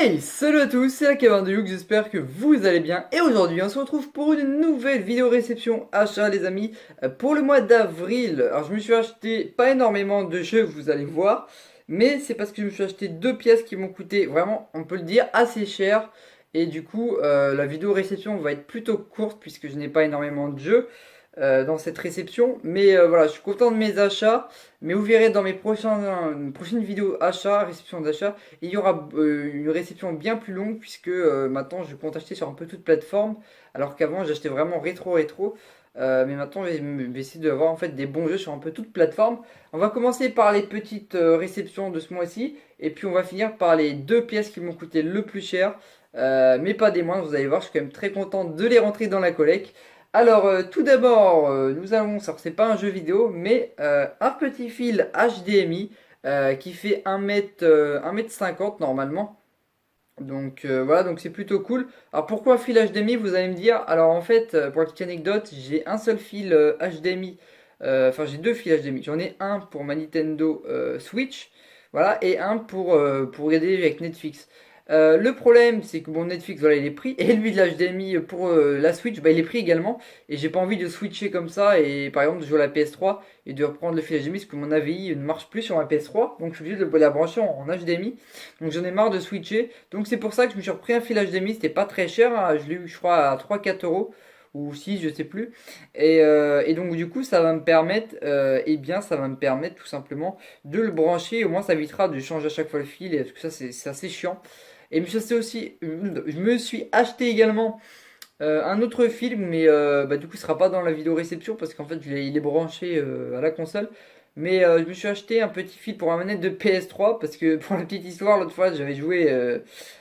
Hey, salut à tous, c'est Kevin de Youk, j'espère que vous allez bien. Et aujourd'hui, on se retrouve pour une nouvelle vidéo réception achat, les amis, pour le mois d'avril. Alors, je me suis acheté pas énormément de jeux, vous allez voir, mais c'est parce que je me suis acheté deux pièces qui m'ont coûté vraiment, on peut le dire, assez cher. Et du coup, la vidéo réception va être plutôt courte puisque je n'ai pas énormément de jeux dans cette réception. Mais voilà, je suis content de mes achats. Mais vous verrez dans mes prochaines vidéos achats, réception d'achat, il y aura une réception bien plus longue puisque maintenant je compte acheter sur un peu toute plateforme. Alors qu'avant j'achetais vraiment rétro. Mais maintenant je vais essayer d'avoir en fait des bons jeux sur un peu toute plateforme. On va commencer par les petites réceptions de ce mois-ci. Et puis on va finir par les deux pièces qui m'ont coûté le plus cher. Mais pas des moindres, vous allez voir, je suis quand même très content de les rentrer dans la collecte. Alors, tout d'abord, nous allons, alors c'est pas un jeu vidéo, mais un petit fil HDMI qui fait 1 m 50 normalement. Donc voilà, donc c'est plutôt cool. Alors pourquoi fil HDMI, vous allez me dire? Alors en fait, pour la petite anecdote, j'ai un seul fil HDMI, enfin j'ai deux fils HDMI. J'en ai un pour ma Nintendo Switch, voilà, et un pour regarder avec Netflix. Le problème, c'est que mon Netflix, voilà, il est pris, et lui de l'HDMI pour la Switch, bah, il est pris également, et j'ai pas envie de switcher comme ça, et par exemple de jouer à la PS3 et de reprendre le fil HDMI, parce que mon AVI ne marche plus sur ma PS3, donc je suis obligé de la brancher en HDMI, donc j'en ai marre de switcher. Donc c'est pour ça que je me suis repris un fil HDMI, c'était pas très cher, hein. Je l'ai eu je crois à 3-4 euros ou 6 je sais plus. Et donc du coup ça va me permettre, eh bien ça va me permettre tout simplement de le brancher, au moins ça évitera de changer à chaque fois le fil, parce que ça c'est assez chiant. Et je me suis acheté également un autre fil, mais bah, du coup ce sera pas dans la vidéo réception parce qu'en fait il est branché à la console. Mais je me suis acheté un petit fil pour ma manette de PS3 parce que pour la petite histoire, l'autre fois j'avais joué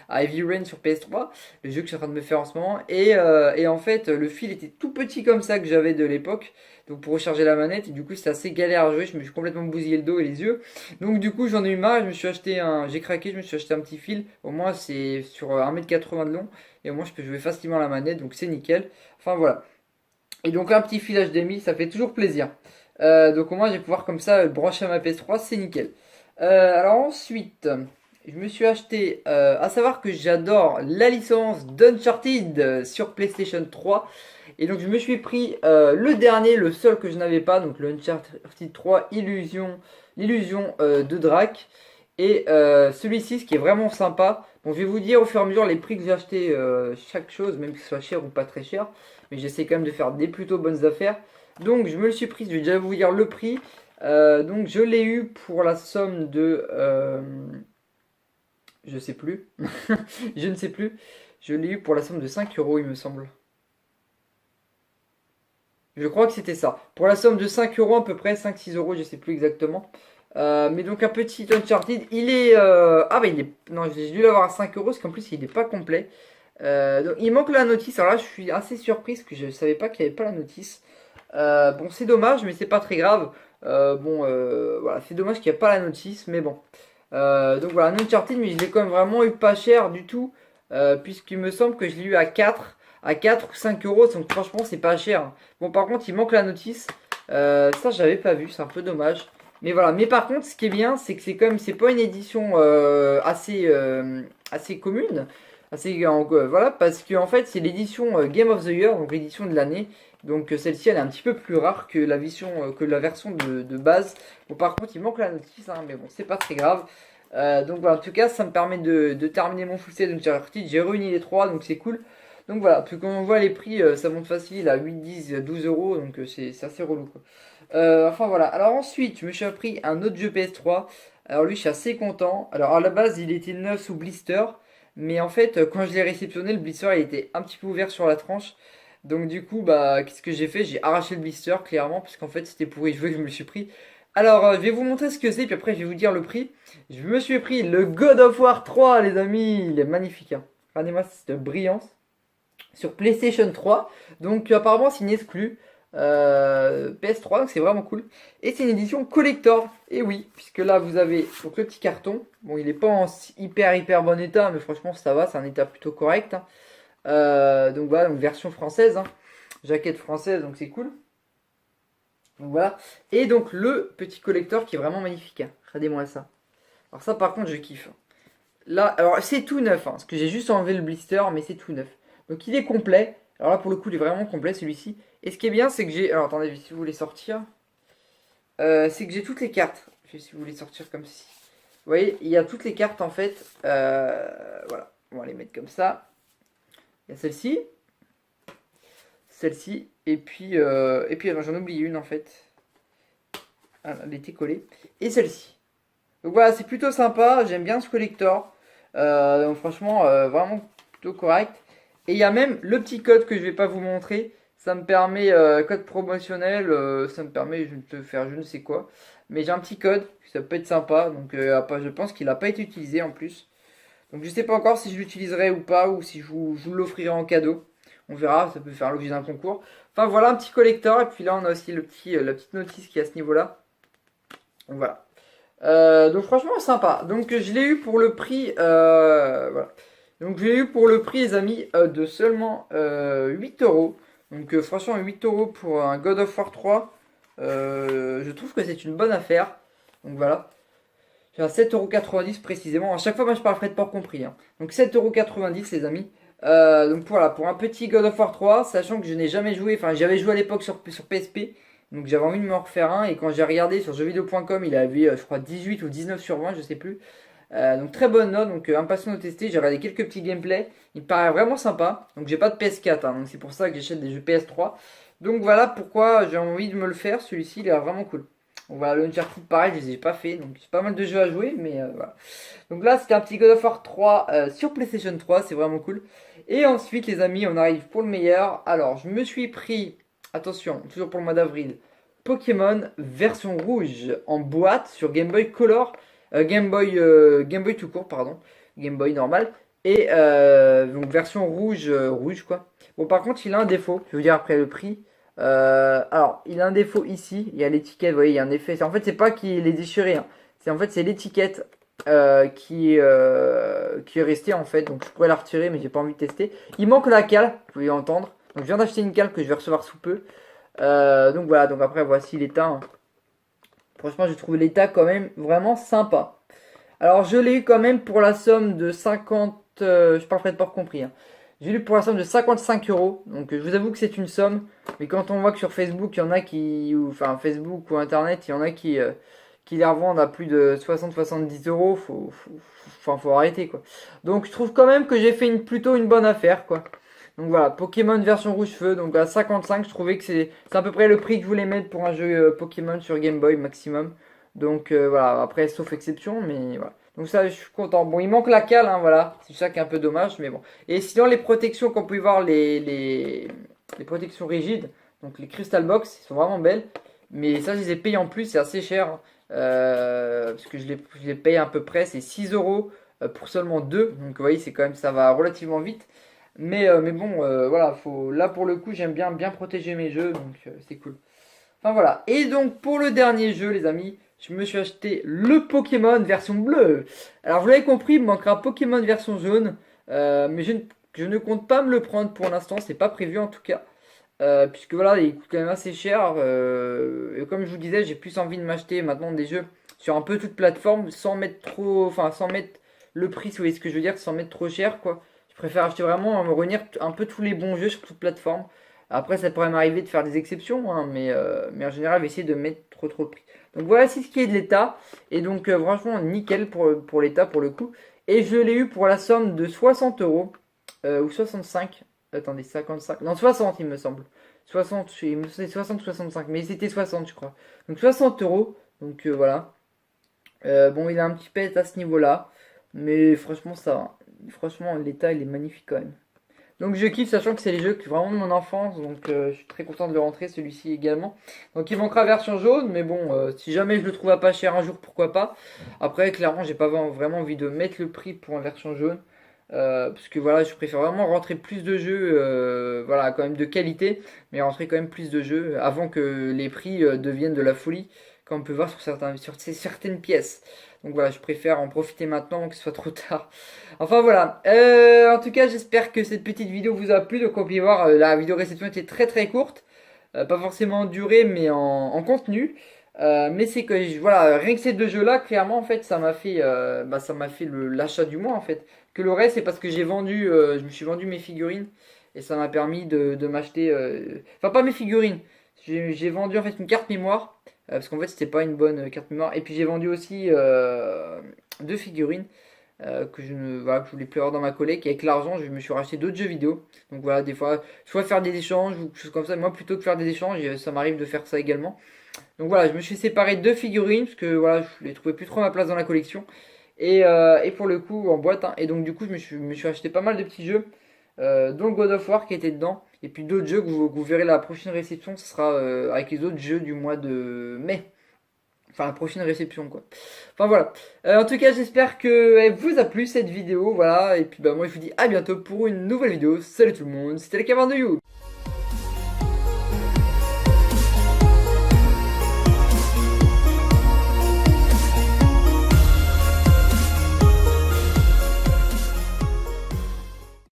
à Heavy Rain sur PS3, le jeu que je suis en train de me faire en ce moment. Et en fait le fil était tout petit comme ça que j'avais de l'époque, donc pour recharger la manette. Et du coup c'était assez galère à jouer, je me suis complètement bousillé le dos et les yeux. Donc du coup j'en ai eu marre, j'ai craqué, je me suis acheté un petit fil. Au moins c'est sur 1 m 80 de long et au moins je peux jouer facilement à la manette, donc c'est nickel. Enfin voilà. Et donc un petit fil HDMI, ça fait toujours plaisir. Donc au moins je vais pouvoir comme ça le brancher à ma PS3, c'est nickel. Alors ensuite, je me suis acheté, à savoir que j'adore la licence d'Uncharted sur PlayStation 3. Et donc je me suis pris le dernier, le seul que je n'avais pas, donc le Uncharted 3 l'illusion de Drac. Et celui-ci, ce qui est vraiment sympa, bon, je vais vous dire au fur et à mesure les prix que j'ai acheté chaque chose, même que ce soit cher ou pas très cher, mais j'essaie quand même de faire des plutôt bonnes affaires. Donc je me le suis pris, je vais déjà vous dire le prix. Donc je l'ai eu pour la somme de, je sais plus, je ne sais plus, je l'ai eu pour la somme de 5 euros il me semble. Je crois que c'était ça. Pour la somme de 5 euros à peu près, 5-6 euros, je sais plus exactement. Mais donc un petit Uncharted, il est... Ah bah il est... Non, j'ai dû l'avoir à 5 euros parce qu'en plus il n'est pas complet. Donc, il manque la notice. Alors là je suis assez surprise parce que je ne savais pas qu'il n'y avait pas la notice. Bon c'est dommage mais c'est pas très grave. Voilà, c'est dommage qu'il n'y ait pas la notice mais bon. Donc voilà, un Uncharted mais je l'ai quand même vraiment eu pas cher du tout. Puisqu'il me semble que je l'ai eu à 4 ou 5 euros. Donc franchement c'est pas cher. Bon par contre il manque la notice. Ça j'avais pas vu, c'est un peu dommage. Mais voilà, mais par contre ce qui est bien c'est que c'est quand même, c'est pas une édition assez commune. Voilà, parce que en fait c'est l'édition Game of the Year, donc l'édition de l'année. Donc celle-ci elle est un petit peu plus rare que que la version de base. Bon par contre il manque la notice, hein, mais bon c'est pas très grave. Donc voilà, en tout cas ça me permet de terminer mon full set d'Uncharted. J'ai réuni les trois donc c'est cool. Donc voilà, puis quand on voit les prix, ça monte facile à 8, 10, 12 euros, donc c'est assez relou quoi. Enfin voilà, alors ensuite je me suis pris un autre jeu PS3. Alors lui je suis assez content. Alors à la base il était neuf sous blister, mais en fait quand je l'ai réceptionné, le blister il était un petit peu ouvert sur la tranche. Donc du coup bah qu'est-ce que j'ai fait? J'ai arraché le blister clairement, puisqu'en fait c'était pour y jouer que je me le suis pris. Alors je vais vous montrer ce que c'est, puis après je vais vous dire le prix. Je me suis pris le God of War 3 les amis, il est magnifique, hein. Regardez-moi cette brillance sur PlayStation 3. Donc apparemment c'est une exclue PS3, donc c'est vraiment cool. Et c'est une édition collector. Et oui, puisque là vous avez donc le petit carton. Bon, il n'est pas en hyper bon état, mais franchement ça va, c'est un état plutôt correct, hein. Donc voilà, donc version française, hein. Jaquette française, donc c'est cool. Donc voilà. Et donc le petit collector qui est vraiment magnifique, hein. Regardez-moi ça. Alors ça par contre je kiffe. là, alors c'est tout neuf, hein, parce que j'ai juste enlevé le blister, mais c'est tout neuf. Donc il est complet. Alors là, pour le coup, il est vraiment complet celui-ci. Et ce qui est bien, c'est que j'ai. Alors attendez, si vous voulez sortir. C'est que j'ai toutes les cartes. Je vais si vous voulez sortir comme ceci. Vous voyez, il y a toutes les cartes en fait. Voilà, on va les mettre comme ça. Il y a celle-ci. Celle-ci. Et puis j'en oublie une en fait. Ah, elle était collée. Et celle-ci. Donc voilà, c'est plutôt sympa. J'aime bien ce collector. Donc franchement, vraiment plutôt correct. Et il y a même le petit code que je vais pas vous montrer. Ça me permet, code promotionnel, ça me permet de faire je ne sais quoi. Mais j'ai un petit code, ça peut être sympa. Donc je pense qu'il n'a pas été utilisé en plus. Donc je sais pas encore si je l'utiliserai ou pas, ou si je vous l'offrirai en cadeau. On verra, ça peut faire l'objet d'un concours. Enfin voilà, un petit collector. Et puis là, on a aussi la petite notice qui est à ce niveau-là. Donc voilà. Donc franchement sympa. Donc je l'ai eu pour le prix, voilà. Donc je l'ai eu pour le prix les amis de seulement 8 euros. Donc franchement 8 euros pour un God of War 3, je trouve que c'est une bonne affaire. Donc voilà. J'ai un 7,90 € précisément. À chaque fois moi je parle frais de port compris, hein. Donc 7,90 € les amis. Donc voilà, pour un petit God of War 3, sachant que je n'ai jamais joué, enfin j'avais joué à l'époque sur PSP. Donc j'avais envie de me refaire un et quand j'ai regardé sur jeuxvideo.com il avait je crois 18 ou 19 sur 20 je sais plus. Donc très bonne note, donc impatient de tester, j'ai regardé quelques petits gameplays, il me paraît vraiment sympa. Donc j'ai pas de PS4 hein, donc c'est pour ça que j'achète des jeux PS3. Donc voilà pourquoi j'ai envie de me le faire, celui-ci il est vraiment cool. Donc voilà, le Uncharted pareil je les ai pas fait, donc j'ai pas mal de jeux à jouer mais voilà. Donc là c'était un petit God of War 3 sur PlayStation 3, c'est vraiment cool. Et ensuite les amis on arrive pour le meilleur. Alors je me suis pris, attention, toujours pour le mois d'avril, Pokémon version rouge en boîte sur Game Boy Color, Game Boy tout court, pardon, Game Boy normal, et donc version rouge, rouge quoi. Bon, par contre, il a un défaut, je veux dire après le prix. Alors, il a un défaut ici, il y a l'étiquette, vous voyez, il y a un effet. En fait, c'est pas qu'il est déchiré, hein. C'est l'étiquette qui est restée en fait, donc je pourrais la retirer, mais j'ai pas envie de tester. Il manque la cale, vous pouvez entendre. Donc, je viens d'acheter une cale que je vais recevoir sous peu. Donc voilà, donc après voici l'état, hein. Franchement j'ai trouvé l'état quand même vraiment sympa. Alors je l'ai eu quand même pour la somme de 50, je parle frais de port compris, hein. J'ai eu pour la somme de 55 euros. Donc je vous avoue que c'est une somme, mais quand on voit que sur Facebook il y en a qui, enfin Facebook ou internet, il y en a qui les revendent à plus de 60-70 euros, faut arrêter quoi. Donc je trouve quand même que j'ai fait plutôt une bonne affaire quoi. Donc voilà, Pokémon version rouge feu, donc à 55, je trouvais que c'est à peu près le prix que je voulais mettre pour un jeu Pokémon sur Game Boy maximum. Donc voilà, après sauf exception, mais voilà. Donc ça, je suis content. Bon, il manque la cale, hein, voilà, c'est ça qui est un peu dommage, mais bon. Et sinon, les protections qu'on peut voir, les protections rigides, donc les Crystal Box, ils sont vraiment belles. Mais ça, je les ai payées en plus, c'est assez cher, hein. Parce que je les paye à peu près, c'est 6 euros pour seulement deux. Donc vous voyez, c'est quand même, ça va relativement vite. Mais bon, voilà, là pour le coup, j'aime bien protéger mes jeux, donc c'est cool. Enfin voilà. Et donc pour le dernier jeu, les amis, je me suis acheté le Pokémon version bleue. Alors vous l'avez compris, il me manquera Pokémon version jaune, mais je ne compte pas me le prendre pour l'instant, c'est pas prévu en tout cas. Puisque voilà, il coûte quand même assez cher. Et comme je vous disais, j'ai plus envie de m'acheter maintenant des jeux sur un peu toute plateforme sans mettre trop, enfin sans mettre le prix, si vous voyez ce que je veux dire, sans mettre trop cher quoi. Je préfère acheter vraiment, me réunir un peu tous les bons jeux sur toute plateforme. Après, ça pourrait m'arriver de faire des exceptions, hein, mais en général, je vais essayer de mettre trop de prix. Donc voilà, c'est ce qui est de l'état. Et donc, franchement, nickel pour l'état, pour le coup. Et je l'ai eu pour la somme de 60 euros, ou 65. Attendez, 55. Non, 60, il me semble. 60, c'est 60 ou 65, mais c'était 60, je crois. Donc 60 euros. Donc voilà. Bon, il a un petit pet à ce niveau-là. Mais franchement, ça va. Franchement, l'état, il est magnifique quand même. Donc je kiffe, sachant que c'est les jeux vraiment de mon enfance, donc je suis très content de le rentrer, celui-ci également. Donc il manquera version jaune, mais bon, si jamais je le trouve à pas cher un jour, pourquoi pas. Après, clairement, j'ai pas vraiment envie de mettre le prix pour une version jaune, parce que voilà, je préfère vraiment rentrer plus de jeux, voilà, quand même de qualité, mais rentrer quand même plus de jeux avant que les prix deviennent de la folie, comme on peut voir sur certaines pièces. Donc voilà, je préfère en profiter maintenant que ce soit trop tard. Enfin voilà. En tout cas, j'espère que cette petite vidéo vous a plu. Donc on peut y voir, la vidéo réception était très courte. Pas forcément en durée, mais en contenu. Mais c'est que voilà, rien que ces deux jeux là clairement en fait ça m'a fait l'achat du mois en fait. Que le reste c'est parce que je me suis vendu mes figurines et ça m'a permis de m'acheter enfin pas mes figurines. J'ai vendu en fait une carte mémoire parce qu'en fait c'était pas une bonne carte mémoire et puis j'ai vendu aussi deux figurines que voilà, que je voulais plus avoir dans ma collecte et avec l'argent je me suis racheté d'autres jeux vidéo. Donc voilà, des fois soit faire des échanges ou quelque chose comme ça. Moi plutôt que faire des échanges, ça m'arrive de faire ça également. Donc voilà, je me suis séparé de deux figurines parce que voilà, je les trouvais plus trop à ma place dans la collection. Et pour le coup, en boîte, hein. Et donc du coup, me suis acheté pas mal de petits jeux, dont le God of War qui était dedans. Et puis d'autres jeux que vous verrez la prochaine réception, ce sera avec les autres jeux du mois de mai. Enfin, la prochaine réception, quoi. Enfin voilà. En tout cas, j'espère que elle vous a plu cette vidéo. Voilà. Et puis bah moi, je vous dis à bientôt pour une nouvelle vidéo. Salut tout le monde, c'était le Cavern de You.